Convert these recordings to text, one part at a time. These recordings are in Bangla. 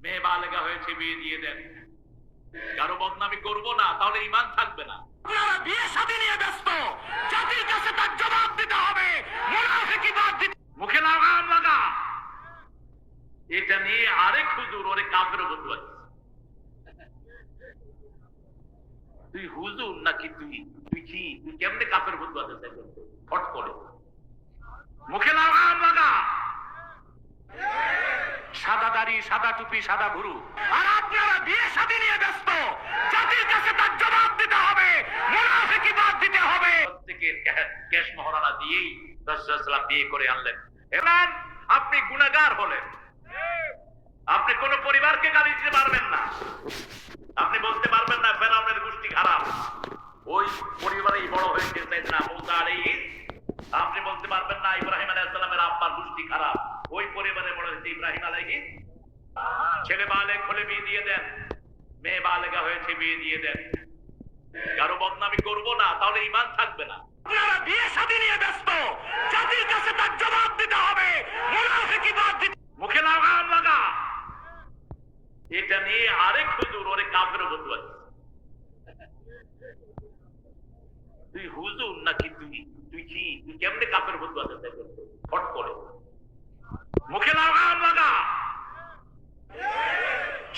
মেয়ে বালেগা হয়েছে, বিয়ে দিয়ে দেন। কারো বদনামি করবো না, তাহলে ঈমান থাকবে না। আপনারা বিয়ে শাদী নিয়ে ব্যস্ত, জাতির কাছে তার জবাব দিতে হবে। মুনাফিকি বাদ দিতে, মুখে লাগাম লাগা। এটা নিয়ে আরেক হুজুর ওরে কাফের বদুয়া দিচ্ছে। তুই হুজুর নাকি তুই তুই কি তুই কেমনে কাফের বদুয়া দিতে ফট করে? মুখে লাগাম লাগা। সাদা দাড়ি, সাদা টুপি, সাদা ভুরু, আর আপনারা বিয়ে শাদী নিয়ে ব্যস্ত, জাতির কাছে তার জবাব দিতে হবে। মুনাফিকি বাদ দিতে হবে। প্রত্যেকের ক্যাশ মহারানা দিয়েই রাসূলুল্লাহ সাল্লাল্লাহু আলাইহি ওয়াসাল্লাম বিয়ে করে আনলেন। এবার আপনি গুনাহগার হলেন, আপনি কোন পরিবারকে গালি দিতে পারবেন না। আপনি বলতে পারবেন না ফেরাউনের গোষ্ঠী খারাপ, ওই পরিবারেই বড় হয়েছে সাইয়েদনা মূসা আলাইহিস। আপনি বলতে পারবেন না ইব্রাহিম আলাইহিস সালামের আব্বার গোষ্ঠী খারাপ, ওই পরিবারে বড় হয়েছে ইব্রাহিম আলাইহিস। ছেলে বালেগ হলে বিয়ে দিয়ে দেন, মেয়ে বালেগা হয়েছে, বিয়ে দিয়ে দেন। কারো বদনামি করবো না, তাহলে ঈমান থাকবে না। আপনারা বিয়ে শাদী নিয়ে ব্যস্ত, জাতির কাছে তার জবাব দিতে হবে। মুনাফিকি বাদ দিতে, মুখে লাগাম লাগা। এটা নিয়ে আরেক হুজুর ওরে কাফের বদুয়া দিচ্ছে। তুই হুজুর নাকি তুই তুই কি তুই কেমনে কাফের বদুয়া দিতে ফট করে? মুখে লাগাম লাগা।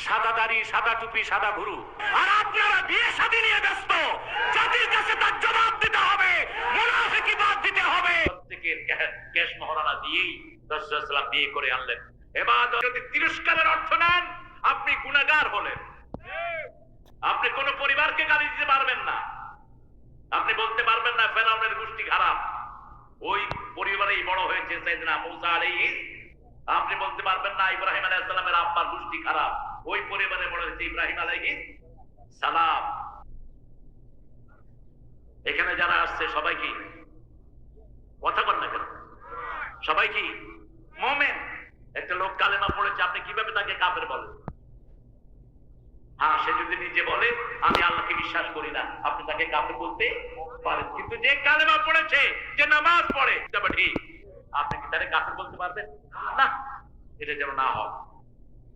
সাদা দাড়ি, সাদা টুপি, সাদা ভুরু, আর আপনারা বিয়ে শাদী নিয়ে ব্যস্ত, জাতির কাছে তার জবাব দিতে হবে। মুনাফিকি বাদ দিতে হবে। প্রত্যেকের ক্যাশ মহারানা দিয়েই রাসূলুল্লাহ সাল্লাল্লাহু আলাইহি ওয়াসাল্লাম বিয়ে করে আনলেন। এবার যদি তিরস্কারের অর্থ নেন, আপনি গুনাহগার হলেন। আপনি কোন পরিবারকে গালি দিতে পারবেন না। আপনি বলতে পারবেন না ফেরাউনের গোষ্ঠী খারাপ, ওই পরিবারেই বড় হয়েছে সাইয়েদনা মূসা আলাইহিস। আপনি বলতে পারবেন না ইব্রাহিম আলাইহিস সালামের আব্বার গোষ্ঠী খারাপ, ওই পরিবারে বড় হয়েছে ইব্রাহিম আলাইহিস সালাম। এখানে যারা আসছে সবাই কি কথা বল না কেন? সবাই কি মুমিন? একটা লোক কালেমা পড়েছে, আপনি কিভাবে তাকে কাফের বলেন? হ্যাঁ, সে যদি নিজে বলে আমি আল্লাহকে বিশ্বাস করি না, আপনি তাকে কাফের বলতে পারেন। কিন্তু যে কালেমা পড়েছে, যে নামাজ পড়ে, তবে ঠিক আপনি কি তাকে কাফের বলতে পারবেন না? এটা যেন না হয়।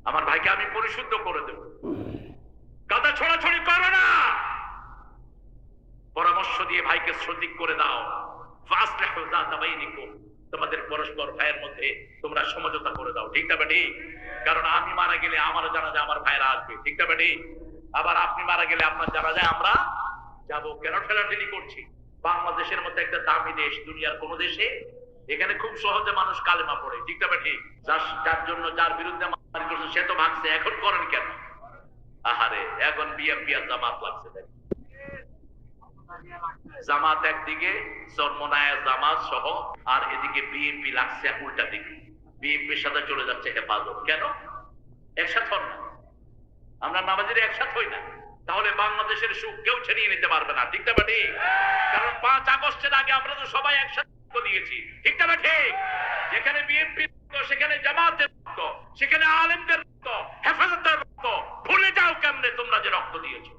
আমার ভাইকে আমি পরিশুদ্ধ করে দেব। কথা ছড়াছড়ি করো না, পরামর্শ দিয়ে ভাইকে সঠিক করে দাও। ফাসলিহু যাতা বাইনিকুম, তোমাদের পরস্পর ভাইয়ের মধ্যে তোমরা সমঝোতা করে দাও। ঠিক না বেটি? কারণ আমি মারা গেলে আমার জানাজা আমার ভাইরা আসবে। ঠিক না বেটি? আবার আপনি মারা গেলে আপনার জানাজায় আমরা যাব। কেন ঠেলাঠেলি করছি? বাংলাদেশের মধ্যে একটা দামি দেশ, দুনিয়ার কোন দেশে এখানে খুব সহজে মানুষ কালেমা পড়ে। ঠিক না বেটি? যার জন্য যার বিরুদ্ধে মারামারি করছে সে তো ভাগছে, এখন করেন কেন? আহারে, এখন বিএনপি আর জামাত লাগছে। জামাত একদিকে, চরমনায়া জামাত সহ, আর এদিকে বিএনপি লাগছে উল্টা দিকে। বিএনপির সাথে চলে যাচ্ছে হেফাজত। কেন? একসাথে হন না, আমরা নামাজির একসাথে হই না, তাহলে বাংলাদেশের সুখ কেউ ছিনিয়ে নিতে পারবে না। ঠিক না বেটি? কারণ 5 আগস্টের আগে আমরা তো সবাই একসাথে দিয়েছি। ঠিক না বেটি? যেখানে বিএনপি সেখানে জামাতের রক্ত, সেখানে আলেমদের রক্ত, হেফাজতের রক্ত। ভুলে যাও কেমনে তোমরা যে রক্ত দিয়েছো।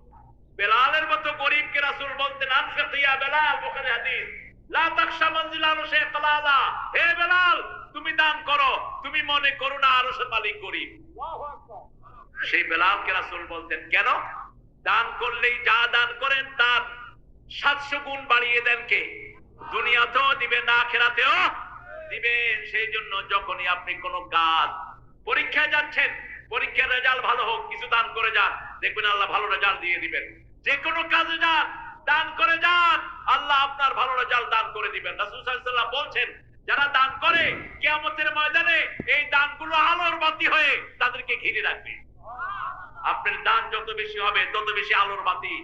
বেলালের মতো গরিবকে রাসূল বলতেন, আনফিক ইয়া বেলাল, বুখারী হাদিস, লা তাখশা মানজিলা আরশে কালালা। হে বেলাল, তুমি দান করো, তুমি মনে করো না আরশের মালিক গরিব। আল্লাহু আকবার। সেই বেলালকে রাসূল বলতেন, কেন? দান করলেই যা দান করেন তার 700 গুণ বাড়িয়ে দেন কে? দুনিয়াতেও দিবেন, আখিরাতেও দিবেন। সেই জন্য যখনই আপনি কোনো কাজ, পরীক্ষায় যাচ্ছেন, পরীক্ষার রেজাল্ট ভালো হোক, কিছু দান করে যান, দেখবেন আল্লাহ ভালো রেজাল্ট দিয়ে দিবেন। যে কোনো কাজে যান, দান করে যান, আল্লাহ আপনার ভালো রেজাল্ট দান করে দিবেন। রাসূল সাল্লাল্লাহু আলাইহি ওয়াসাল্লাম বলছেন, যারা দান করে কিয়ামতের ময়দানে এই দানগুলো আলোর বাতি হয়ে তাদেরকে ঘিরে রাখবে। আপনার দান যত বেশি হবে তত বেশি আলোর বাতি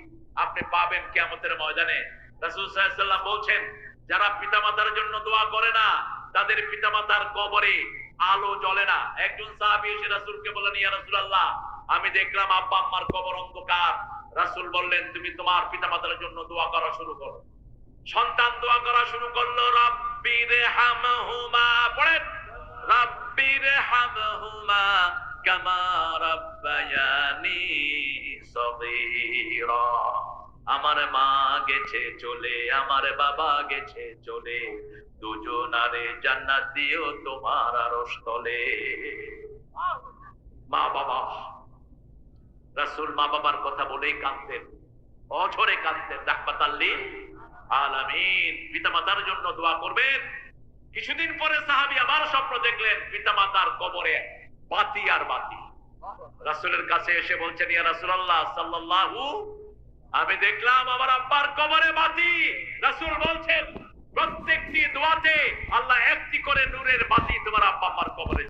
আপনি পাবেন কিয়ামতের ময়দানে। রাসূল সাল্লাল্লাহু আলাইহি ওয়াসাল্লাম বলছেন, যারা পিতামাতার জন্য দোয়া করে না, তাদের পিতামাতার কবরে আলো জ্বলে না। একজন সাহাবী এসে রাসূলকে বললেন, ইয়া রাসূলুল্লাহ, আমি দেখলাম আব্বা আম্মার কবর অন্ধকার। রাসূল বললেন, তুমি তোমার পিতামাতার জন্য দোয়া করা শুরু করো। সন্তান দোয়া করা শুরু করলো, রাব্বিরহামহুমা, পড়েন, রাব্বিরহামহুমা কামা রাব্বায়ানি সগীরা। আমার মা গেছে চলে, আমার বাবা গেছে চলে, দুজনারে জান্নাত দিও তোমার আরশ তলে। মা বাবা রাসূল মা বাবার কথা বলেই কাঁদতেন, অঝরে কাঁদতেন। রাহমাতাল লিল আলামিন, পিতামাতার জন্য দোয়া করবেন। কিছুদিন পরে সাহাবী আবার স্বপ্ন দেখলেন, পিতামাতার কবরে বাতি আর বাতি। রাসূলের কাছে এসে বলছেন, ইয়া রাসূলুল্লাহ সাল্লাল্লাহু, আমি দেখলাম আমার আব্বার কবরে বাতি। রাসূল বলছেন, প্রত্যেকটি দোয়াতে আল্লাহ একটি করে নূরের বাতি তোমার আব্বা আম্মার কবরে